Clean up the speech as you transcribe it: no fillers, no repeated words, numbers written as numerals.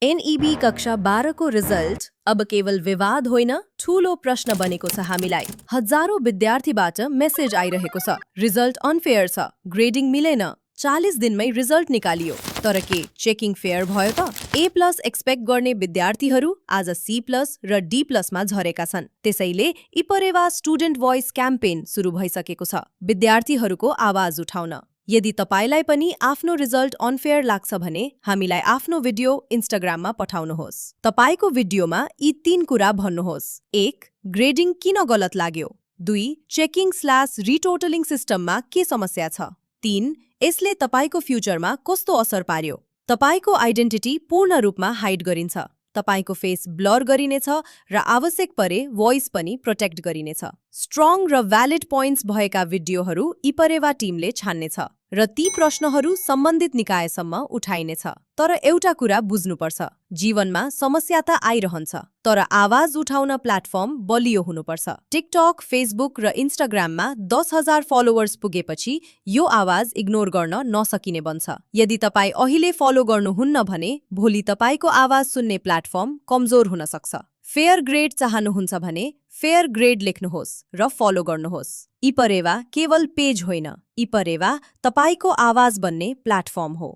NEB कक्षा 12 को result अब केवल विवाद होइन ठूलो प्रश्न बनेको छ हामीलाई। हजारौं विद्यार्थीबाट मेसेज आइरहेको छ, रिजल्ट अनफेयर छ, ग्रेडिङ मिलेन, 40 दिनमै रिजल्ट निकालियो। तर के चेकिङ फेयर भयो त? A+ एक्सपेक्ट गर्ने विद्यार्थीहरू आज C+ र D+ मा झरेका छन्। त्यसैले इपरेवा स्टुडेन्ट भोइस क्याम्पेन सुरु भइसकेको छ, विद्यार्थीहरूको आवाज उठाउन। यदि तपाईलाई पनि आफ्नो रिजल्ट अनफेयर लाग्छ भने हामीलाई आफ्नो भिडियो इन्स्टाग्राममा पठाउनुहोस्। तपाईको भिडियोमा यी 3 कुरा भन्नुहोस्। 1. ग्रेडिङ किन गलत लाग्यो? 2. चेकिङ/रिटोटलिङ सिस्टममा के समस्या छ? 3. यसले तपाईको फ्युचरमा कस्तो असर पार्यो? तपाईको आइडेन्टिटी पूर्ण रूपमा हाइड गरिन्छ, तपाईको फेस ब्लर गरिनेछ र आवश्यक परे भोइस पनि प्रोटेक्ट गरिनेछ। स्ट्रङ र भ्यालिड पोइन्ट्स भएका भिडियोहरू इपरेवा टिमले छान्नेछ र ती प्रश्नहरू सम्बन्धित निकायसम्म उठाइनेछ। तर एउटा कुरा बुझ्नुपर्छ, जीवनमा समस्या त आइरहन्छ, तर आवाज उठाउन प्लेटफर्म बलियो हुनुपर्छ। टिकटक, फेसबुक र इन्स्टाग्राममा 10,000 फलोवर्स पुगेपछि यो आवाज इग्नोर गर्न नसकिने बन्छ। यदि तपाई अहिले फलो गर्नुहुन्न भने भोलि तपाईको आवाज सुन्ने प्लेटफर्म कमजोर हुन सक्छ। फेयर ग्रेड चाहनुहुन्छ भने फेयर ग्रेड लेख्नुहोस् र फलो गर्नुहोस्। इपरेवा केवल पेज होइन, इपरेवा तपाईको आवाज बन्ने प्लेटफर्म हो।